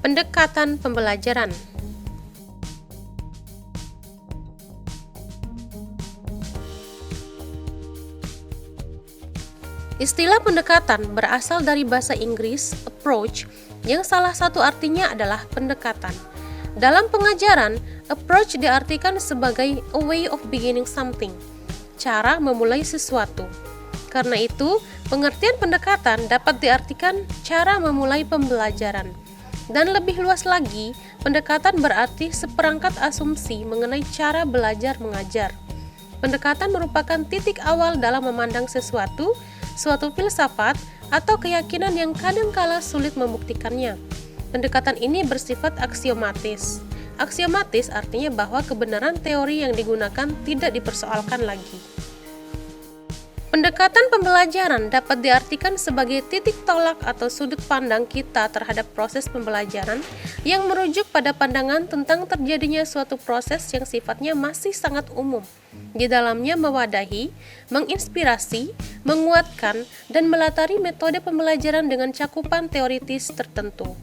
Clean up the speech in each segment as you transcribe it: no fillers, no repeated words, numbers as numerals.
Pendekatan pembelajaran. Istilah pendekatan berasal dari bahasa Inggris approach, yang salah satu artinya adalah pendekatan. Dalam pengajaran, approach diartikan sebagai a way of beginning something, cara memulai sesuatu. Karena itu, pengertian pendekatan dapat diartikan cara memulai pembelajaran. Dan lebih luas lagi, pendekatan berarti seperangkat asumsi mengenai cara belajar mengajar. Pendekatan merupakan titik awal dalam memandang sesuatu, suatu filsafat, atau keyakinan yang kadangkala sulit membuktikannya. Pendekatan ini bersifat aksiomatis. Aksiomatis artinya bahwa kebenaran teori yang digunakan tidak dipersoalkan lagi. Pendekatan pembelajaran dapat diartikan sebagai titik tolak atau sudut pandang kita terhadap proses pembelajaran yang merujuk pada pandangan tentang terjadinya suatu proses yang sifatnya masih sangat umum. Di dalamnya mewadahi, menginspirasi, menguatkan, dan melatari metode pembelajaran dengan cakupan teoritis tertentu.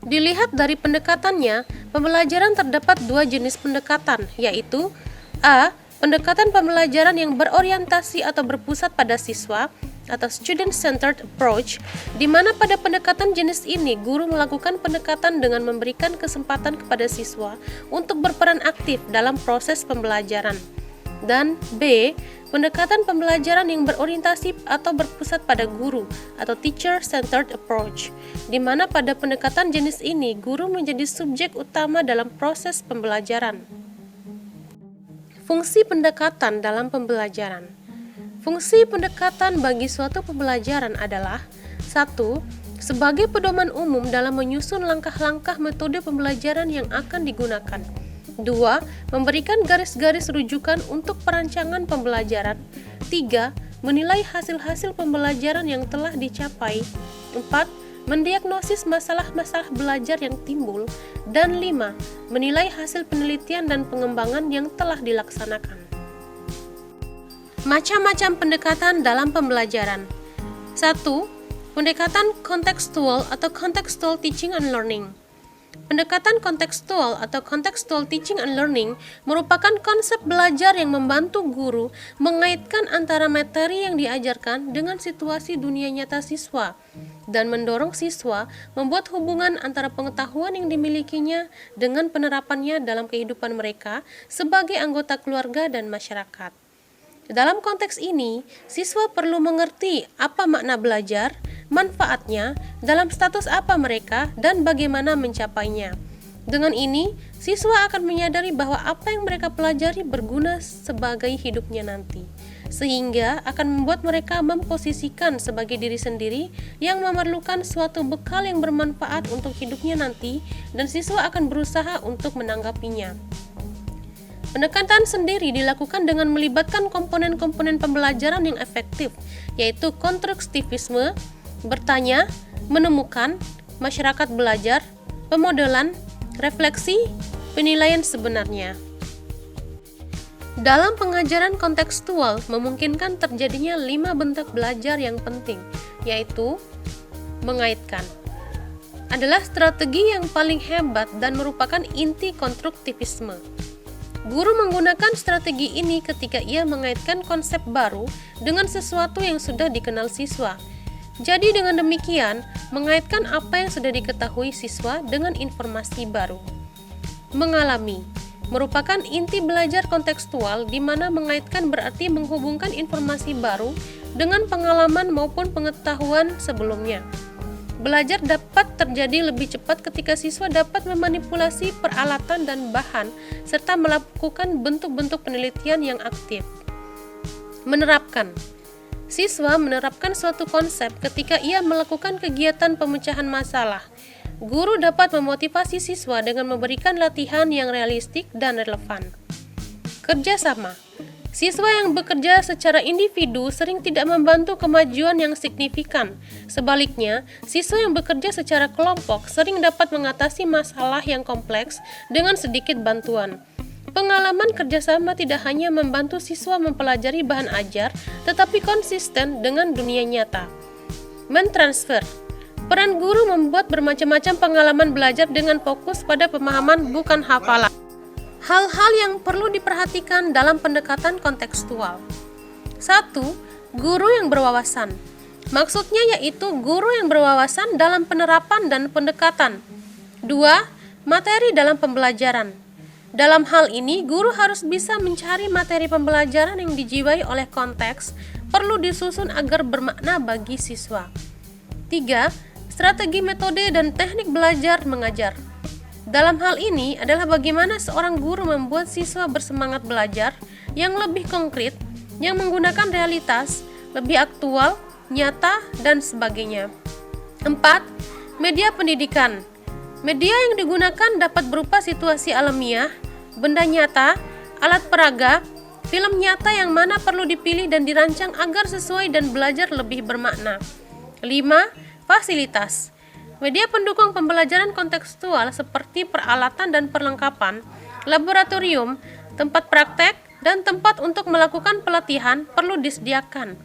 Dilihat dari pendekatannya, pembelajaran terdapat dua jenis pendekatan, yaitu A. Pendekatan pembelajaran yang berorientasi atau berpusat pada siswa atau student-centered approach, di mana pada pendekatan jenis ini guru melakukan pendekatan dengan memberikan kesempatan kepada siswa untuk berperan aktif dalam proses pembelajaran. Dan B. Pendekatan pembelajaran yang berorientasi atau berpusat pada guru atau teacher-centered approach, di mana pada pendekatan jenis ini guru menjadi subjek utama dalam proses pembelajaran. Fungsi pendekatan dalam pembelajaran. Fungsi pendekatan bagi suatu pembelajaran adalah 1. Sebagai pedoman umum dalam menyusun langkah-langkah metode pembelajaran yang akan digunakan. 2. Memberikan garis-garis rujukan untuk perancangan pembelajaran. 3. Menilai hasil-hasil pembelajaran yang telah dicapai. 4. Mendiagnosis masalah-masalah belajar yang timbul. Dan 5. Menilai hasil penelitian dan pengembangan yang telah dilaksanakan. Macam-macam pendekatan dalam pembelajaran. 1. Pendekatan kontekstual atau contextual teaching and learning. Pendekatan kontekstual atau contextual teaching and learning merupakan konsep belajar yang membantu guru mengaitkan antara materi yang diajarkan dengan situasi dunia nyata siswa dan mendorong siswa membuat hubungan antara pengetahuan yang dimilikinya dengan penerapannya dalam kehidupan mereka sebagai anggota keluarga dan masyarakat. Dalam konteks ini, siswa perlu mengerti apa makna belajar, manfaatnya, dalam status apa mereka, dan bagaimana mencapainya. Dengan ini, siswa akan menyadari bahwa apa yang mereka pelajari berguna sebagai hidupnya nanti, sehingga akan membuat mereka memposisikan sebagai diri sendiri yang memerlukan suatu bekal yang bermanfaat untuk hidupnya nanti, dan siswa akan berusaha untuk menanggapinya. Pendekatan sendiri dilakukan dengan melibatkan komponen-komponen pembelajaran yang efektif, yaitu konstruktivisme, bertanya, menemukan, masyarakat belajar, pemodelan, refleksi, penilaian sebenarnya. Dalam pengajaran kontekstual memungkinkan terjadinya 5 bentuk belajar yang penting, yaitu mengaitkan. Adalah strategi yang paling hebat dan merupakan inti konstruktivisme. Guru menggunakan strategi ini ketika ia mengaitkan konsep baru dengan sesuatu yang sudah dikenal siswa. Jadi dengan demikian, mengaitkan apa yang sudah diketahui siswa dengan informasi baru. Mengalami merupakan inti belajar kontekstual di mana mengaitkan berarti menghubungkan informasi baru dengan pengalaman maupun pengetahuan sebelumnya. Belajar dapat terjadi lebih cepat ketika siswa dapat memanipulasi peralatan dan bahan serta melakukan bentuk-bentuk penelitian yang aktif. Menerapkan. Siswa menerapkan suatu konsep ketika ia melakukan kegiatan pemecahan masalah. Guru dapat memotivasi siswa dengan memberikan latihan yang realistik dan relevan. Kerjasama. Siswa yang bekerja secara individu sering tidak membantu kemajuan yang signifikan. Sebaliknya, siswa yang bekerja secara kelompok sering dapat mengatasi masalah yang kompleks dengan sedikit bantuan. Pengalaman kerjasama tidak hanya membantu siswa mempelajari bahan ajar, tetapi konsisten dengan dunia nyata. Mentransfer. Peran guru membuat bermacam-macam pengalaman belajar dengan fokus pada pemahaman bukan hafalan. Hal-hal yang perlu diperhatikan dalam pendekatan kontekstual. 1. Guru yang berwawasan. Maksudnya yaitu guru yang berwawasan dalam penerapan dan pendekatan. 2. Materi dalam pembelajaran. Dalam hal ini, guru harus bisa mencari materi pembelajaran yang dijiwai oleh konteks, perlu disusun agar bermakna bagi siswa. 3. Strategi, metode, dan teknik belajar mengajar. Dalam hal ini adalah bagaimana seorang guru membuat siswa bersemangat belajar yang lebih konkret, yang menggunakan realitas, lebih aktual, nyata, dan sebagainya. 4. Media pendidikan. Media yang digunakan dapat berupa situasi alamiah, benda nyata, alat peraga, film nyata yang mana perlu dipilih dan dirancang agar sesuai dan belajar lebih bermakna. 5. Fasilitas. Media pendukung pembelajaran kontekstual seperti peralatan dan perlengkapan, laboratorium, tempat praktek, dan tempat untuk melakukan pelatihan perlu disediakan.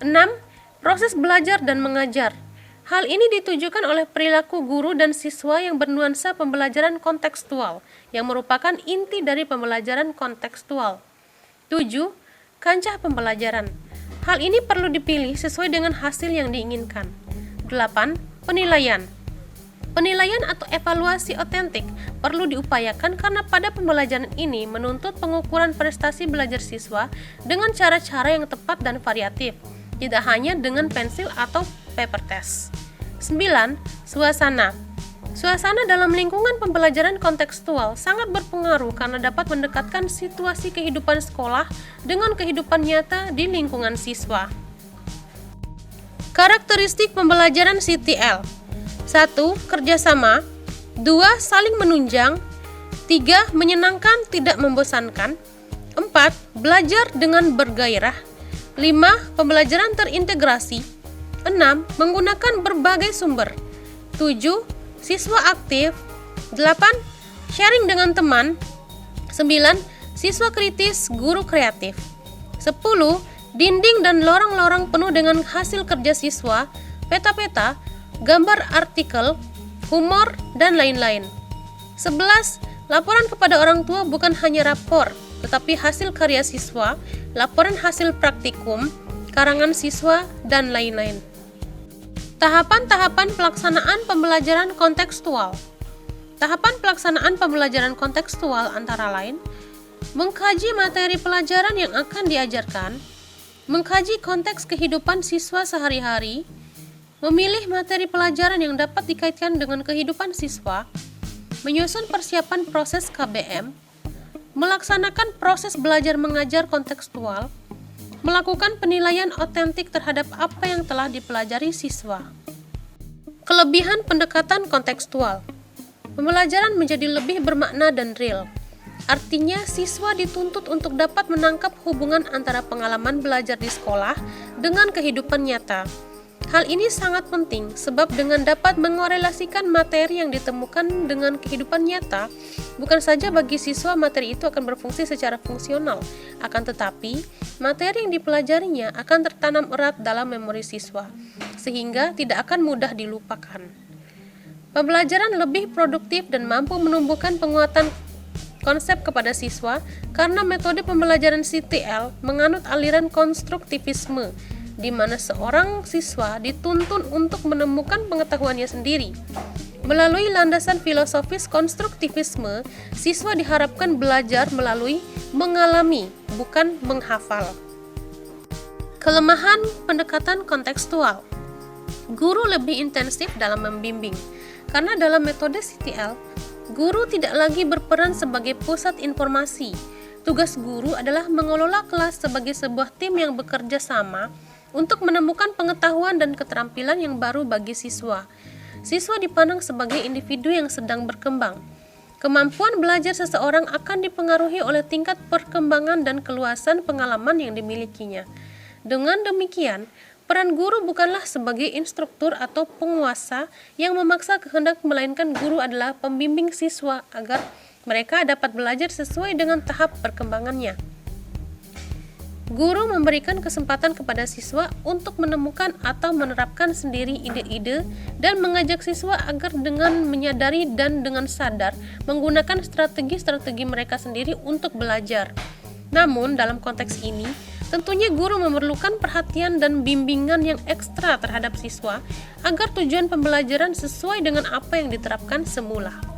6. Proses belajar dan mengajar. Hal ini ditujukan oleh perilaku guru dan siswa yang bernuansa pembelajaran kontekstual, yang merupakan inti dari pembelajaran kontekstual. 7. Kancah pembelajaran. Hal ini perlu dipilih sesuai dengan hasil yang diinginkan. 8. Penilaian. Penilaian atau evaluasi otentik perlu diupayakan karena pada pembelajaran ini menuntut pengukuran prestasi belajar siswa dengan cara-cara yang tepat dan variatif, tidak hanya dengan pensil atau paper test. 9. Suasana. Suasana dalam lingkungan pembelajaran kontekstual sangat berpengaruh karena dapat mendekatkan situasi kehidupan sekolah dengan kehidupan nyata di lingkungan siswa. Karakteristik pembelajaran CTL. 1. Kerjasama. 2. Saling menunjang. 3. Menyenangkan, tidak membosankan. 4. Belajar dengan bergairah. 5. Pembelajaran terintegrasi. 6. Menggunakan berbagai sumber. 7. Siswa aktif. 8. Sharing dengan teman. 9. Siswa kritis, guru kreatif. 10. Dinding dan lorong-lorong penuh dengan hasil kerja siswa, peta-peta, gambar artikel, humor, dan lain-lain. 11. Laporan kepada orang tua bukan hanya rapor, tetapi hasil karya siswa, laporan hasil praktikum, karangan siswa, dan lain-lain. Tahapan-tahapan pelaksanaan pembelajaran kontekstual. Tahapan pelaksanaan pembelajaran kontekstual antara lain mengkaji materi pelajaran yang akan diajarkan, mengkaji konteks kehidupan siswa sehari-hari, memilih materi pelajaran yang dapat dikaitkan dengan kehidupan siswa, menyusun persiapan proses KBM, melaksanakan proses belajar mengajar kontekstual, melakukan penilaian otentik terhadap apa yang telah dipelajari siswa. Kelebihan pendekatan kontekstual. Pembelajaran menjadi lebih bermakna dan real. Artinya, siswa dituntut untuk dapat menangkap hubungan antara pengalaman belajar di sekolah dengan kehidupan nyata. Hal ini sangat penting sebab dengan dapat mengorelasikan materi yang ditemukan dengan kehidupan nyata, bukan saja bagi siswa materi itu akan berfungsi secara fungsional, akan tetapi materi yang dipelajarinya akan tertanam erat dalam memori siswa, sehingga tidak akan mudah dilupakan. Pembelajaran lebih produktif dan mampu menumbuhkan penguatan konsep kepada siswa karena metode pembelajaran CTL menganut aliran konstruktivisme, di mana seorang siswa dituntun untuk menemukan pengetahuannya sendiri. Melalui landasan filosofis konstruktivisme, siswa diharapkan belajar melalui mengalami, bukan menghafal. Kelemahan pendekatan kontekstual. Guru lebih intensif dalam membimbing, karena dalam metode CTL, guru tidak lagi berperan sebagai pusat informasi. Tugas guru adalah mengelola kelas sebagai sebuah tim yang bekerja sama untuk menemukan pengetahuan dan keterampilan yang baru bagi siswa. Siswa dipandang sebagai individu yang sedang berkembang. Kemampuan belajar seseorang akan dipengaruhi oleh tingkat perkembangan dan keluasan pengalaman yang dimilikinya. Dengan demikian, peran guru bukanlah sebagai instruktur atau penguasa yang memaksa kehendak, melainkan guru adalah pembimbing siswa agar mereka dapat belajar sesuai dengan tahap perkembangannya. Guru memberikan kesempatan kepada siswa untuk menemukan atau menerapkan sendiri ide-ide dan mengajak siswa agar dengan menyadari dan dengan sadar menggunakan strategi-strategi mereka sendiri untuk belajar. Namun, dalam konteks ini, tentunya guru memerlukan perhatian dan bimbingan yang ekstra terhadap siswa agar tujuan pembelajaran sesuai dengan apa yang diterapkan semula.